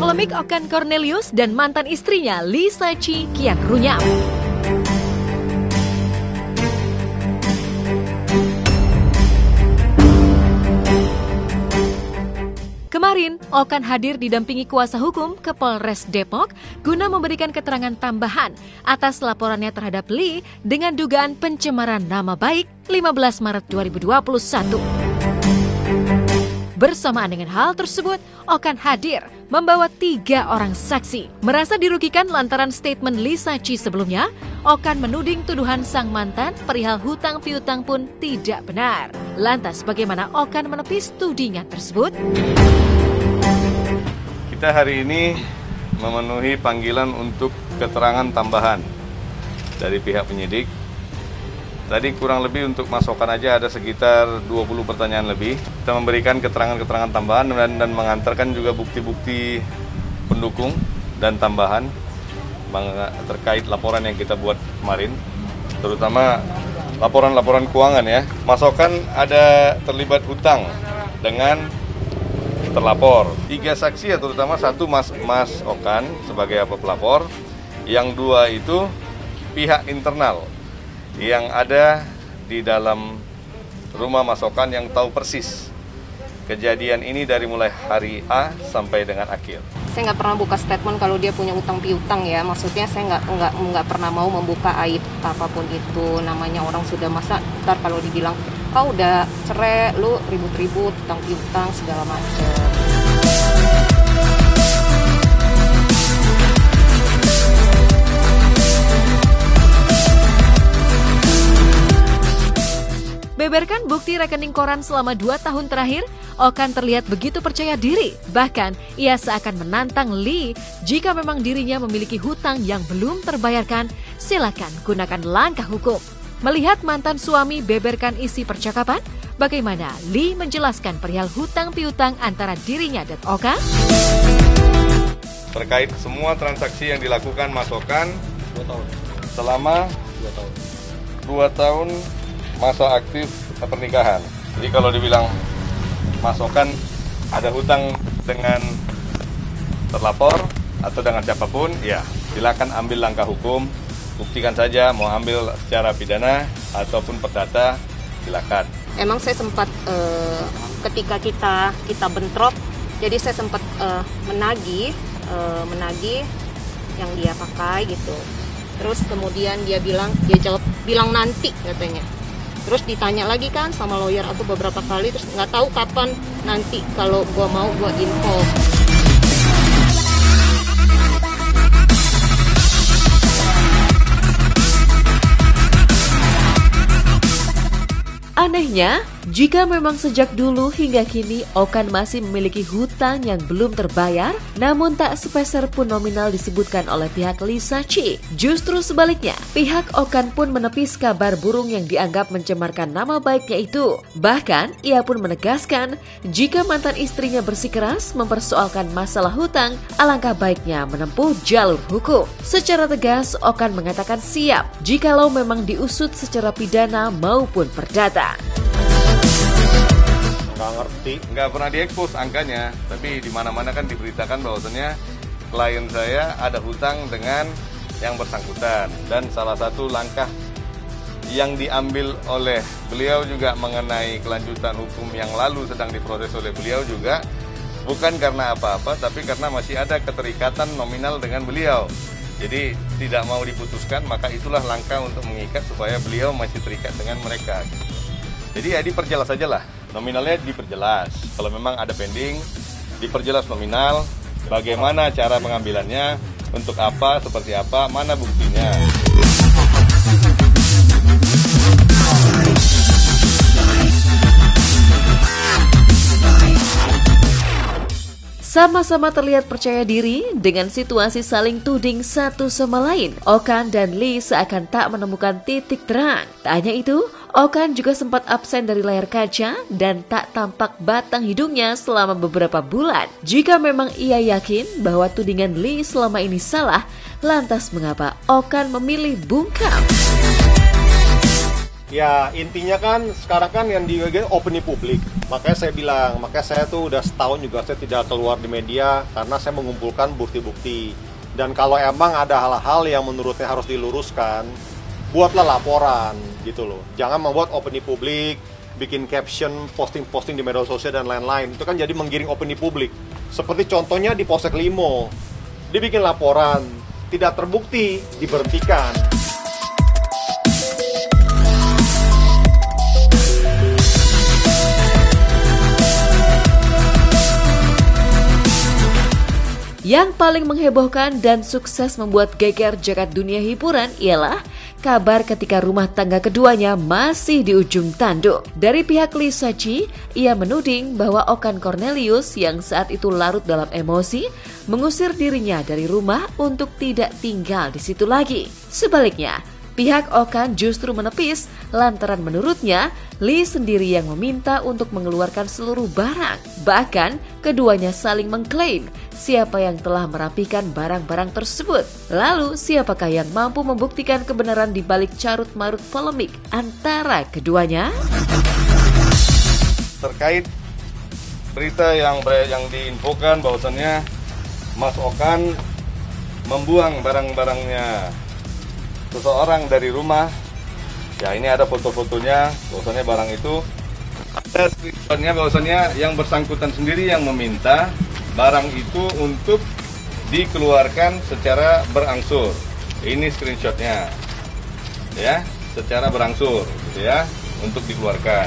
Polemik Okan Cornelius dan mantan istrinya Lee Sachi kian runyam. Kemarin, Okan hadir didampingi kuasa hukum ke Polres Depok guna memberikan keterangan tambahan atas laporannya terhadap Lee dengan dugaan pencemaran nama baik 15 Maret 2021. Bersamaan dengan hal tersebut, Okan hadir membawa 3 orang saksi. Merasa dirugikan lantaran statement Lee Sachi sebelumnya, Okan menuding tuduhan sang mantan perihal hutang piutang pun tidak benar. Lantas bagaimana Okan menepis tudingan tersebut? Kita hari ini memenuhi panggilan untuk keterangan tambahan dari pihak penyidik. Tadi kurang lebih untuk masukan aja ada sekitar 20 pertanyaan lebih. Kita memberikan keterangan-keterangan tambahan dan mengantarkan juga bukti-bukti pendukung dan tambahan terkait laporan yang kita buat kemarin. Terutama laporan-laporan keuangan ya. Masukan ada terlibat hutang dengan terlapor. 3 saksi ya, terutama 1 Mas Okan sebagai pelapor. Yang 2 itu pihak internal yang ada di dalam rumah Mas Okan yang tahu persis kejadian ini dari mulai hari A sampai dengan akhir. Saya nggak pernah buka statement kalau dia punya utang piutang ya. Maksudnya saya nggak pernah mau membuka aib apapun itu. Namanya orang sudah masa ntar kalau dibilang kau udah cerai, lu ribut-ribut utang piutang segala macam. Beberkan bukti rekening koran selama 2 tahun terakhir, Okan terlihat begitu percaya diri. Bahkan, ia seakan menantang Lee jika memang dirinya memiliki hutang yang belum terbayarkan, silakan gunakan langkah hukum. Melihat mantan suami beberkan isi percakapan, bagaimana Lee menjelaskan perihal hutang piutang antara dirinya dan Okan? Terkait semua transaksi yang dilakukan Mas Okan 2 tahun. Selama 2 tahun masa aktif pernikahan. Jadi kalau dibilang Mas Okan ada hutang dengan terlapor atau dengan siapapun, ya silakan ambil langkah hukum, buktikan saja mau ambil secara pidana ataupun perdata, silakan. Emang saya sempat ketika kita bentrok, jadi saya sempat menagih yang dia pakai gitu. Terus kemudian dia bilang nanti katanya. Terus ditanya lagi kan sama lawyer aku beberapa kali, terus nggak tahu kapan nanti kalau gua mau gua info. Anehnya, jika memang sejak dulu hingga kini Okan masih memiliki hutang yang belum terbayar, namun tak sepeser pun nominal disebutkan oleh pihak Lee Sachi. Justru sebaliknya, pihak Okan pun menepis kabar burung yang dianggap mencemarkan nama baiknya itu. Bahkan, ia pun menegaskan jika mantan istrinya bersikeras mempersoalkan masalah hutang, alangkah baiknya menempuh jalur hukum. Secara tegas, Okan mengatakan siap jikalau memang diusut secara pidana maupun perdata. Nggak ngerti, nggak pernah diekspos angkanya, tapi di mana-mana kan diberitakan bahwasannya klien saya ada hutang dengan yang bersangkutan, dan salah satu langkah yang diambil oleh beliau juga mengenai kelanjutan hukum yang lalu sedang diproses oleh beliau juga bukan karena apa-apa, tapi karena masih ada keterikatan nominal dengan beliau. Jadi tidak mau diputuskan, maka itulah langkah untuk mengikat supaya beliau masih terikat dengan mereka. Jadi ya diperjelas saja lah, nominalnya diperjelas. Kalau memang ada pending, diperjelas nominal, bagaimana cara pengambilannya, untuk apa, seperti apa, mana buktinya. Sama-sama terlihat percaya diri dengan situasi saling tuding satu sama lain. Okan dan Lee seakan tak menemukan titik terang. Tak hanya itu, Okan juga sempat absen dari layar kaca dan tak tampak batang hidungnya selama beberapa bulan. Jika memang ia yakin bahwa tudingan Lee selama ini salah, lantas mengapa Okan memilih bungkam? Ya intinya kan sekarang kan yang di opini publik. Makanya saya bilang, makanya saya tuh udah setahun juga saya tidak keluar di media karena saya mengumpulkan bukti-bukti. Dan kalau emang ada hal-hal yang menurutnya harus diluruskan, buatlah laporan gitu loh. Jangan membuat opini publik, bikin caption, posting-posting di media sosial dan lain-lain. Itu kan jadi menggiring opini publik. Seperti contohnya di Polsek Limo. Dibikin laporan, tidak terbukti, diberhentikan. Yang paling menghebohkan dan sukses membuat geger jagat dunia hiburan ialah kabar ketika rumah tangga keduanya masih di ujung tanduk. Dari pihak Lisa Chi, ia menuding bahwa Okan Cornelius yang saat itu larut dalam emosi mengusir dirinya dari rumah untuk tidak tinggal di situ lagi. Sebaliknya, pihak Okan justru menepis lantaran menurutnya Lee sendiri yang meminta untuk mengeluarkan seluruh barang. Bahkan keduanya saling mengklaim siapa yang telah merapikan barang-barang tersebut. Lalu siapakah yang mampu membuktikan kebenaran di balik carut-marut polemik antara keduanya? Terkait berita yang diinfokan bahwasannya Mas Okan membuang barang-barangnya seseorang dari rumah, ya ini ada foto-fotonya, bahwasannya barang itu ada screenshotnya, bahwasannya yang bersangkutan sendiri yang meminta barang itu untuk dikeluarkan secara berangsur. Ini screenshotnya, ya, secara berangsur, gitu ya, untuk dikeluarkan.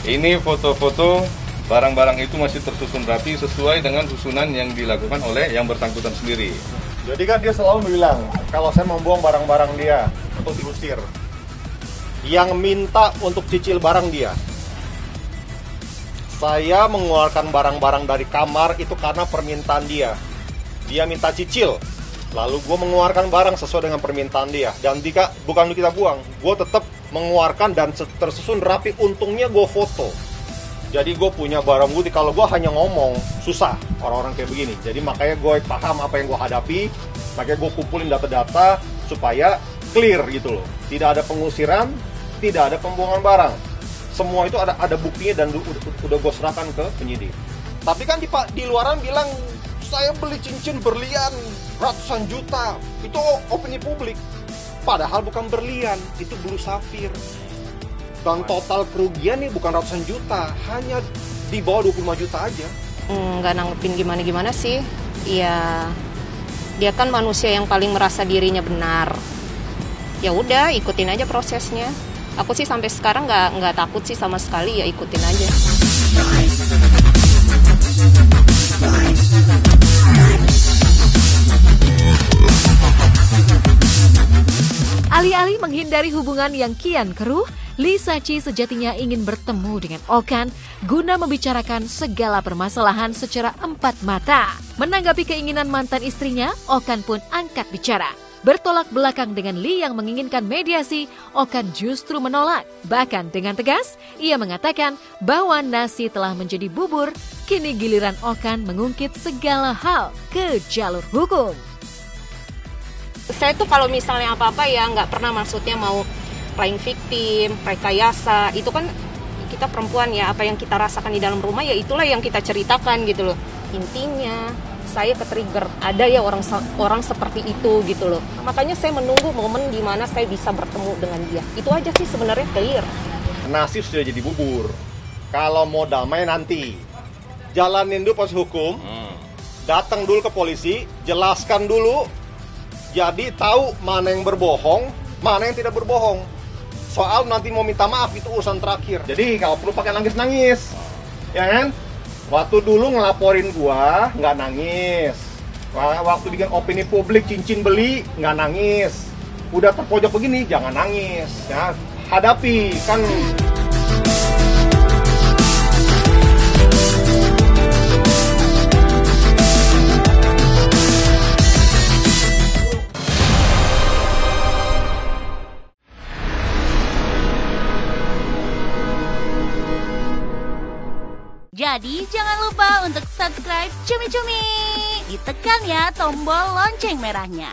Ini foto-foto barang-barang itu masih tersusun rapi sesuai dengan susunan yang dilakukan oleh yang bersangkutan sendiri. Jadi kan dia selalu bilang, kalau saya membuang barang-barang dia untuk diusir. Yang minta untuk cicil barang dia. Saya mengeluarkan barang-barang dari kamar itu karena permintaan dia. Dia minta cicil. Lalu gue mengeluarkan barang sesuai dengan permintaan dia. Dan bukan kita buang, gue tetap mengeluarkan dan tersusun rapi. Untungnya gue foto. Jadi gue punya barang bukti. Kalau gue hanya ngomong, susah orang-orang kayak begini. Jadi makanya gue paham apa yang gue hadapi. Makanya gue kumpulin data-data supaya clear gitu loh. Tidak ada pengusiran, tidak ada pembuangan barang. Semua itu ada buktinya dan udah gue serahkan ke penyidik. Tapi kan di luaran bilang, saya beli cincin berlian ratusan juta. Itu opini publik. Padahal bukan berlian, itu blue sapphire. Dan total kerugian nih bukan ratusan juta, hanya di bawah 25 juta aja. Nggak nanggepin gimana-gimana sih. Ya, dia kan manusia yang paling merasa dirinya benar. Ya udah, ikutin aja prosesnya. Aku sih sampai sekarang nggak takut sih sama sekali, ya ikutin aja. Alih-alih menghindari hubungan yang kian keruh, Lisa Chi sejatinya ingin bertemu dengan Okan guna membicarakan segala permasalahan secara empat mata. Menanggapi keinginan mantan istrinya, Okan pun angkat bicara. Bertolak belakang dengan Lee yang menginginkan mediasi, Okan justru menolak. Bahkan dengan tegas, ia mengatakan bahwa nasi telah menjadi bubur, kini giliran Okan mengungkit segala hal ke jalur hukum. Saya tuh kalau misalnya apa-apa ya nggak pernah maksudnya mau playing victim, rekayasa. Itu kan kita perempuan ya, apa yang kita rasakan di dalam rumah ya itulah yang kita ceritakan gitu loh. Intinya saya ke-trigger, ada ya orang seperti itu gitu loh. Makanya saya menunggu momen di mana saya bisa bertemu dengan dia. Itu aja sih sebenarnya, clear. Nasi sudah jadi bubur. Kalau mau damai nanti, jalanin dulu proses hukum, datang dulu ke polisi, jelaskan dulu. Jadi tahu mana yang berbohong, mana yang tidak berbohong. Soal nanti mau minta maaf itu urusan terakhir. Jadi kalau perlu pakai nangis-nangis, ya kan? Waktu dulu ngelaporin gua nggak nangis. Waktu bikin opini publik cincin beli nggak nangis. Udah terpojok begini jangan nangis. Ya hadapi kan. Jadi jangan lupa untuk subscribe Cumi Cumi. Ditekan ya tombol lonceng merahnya.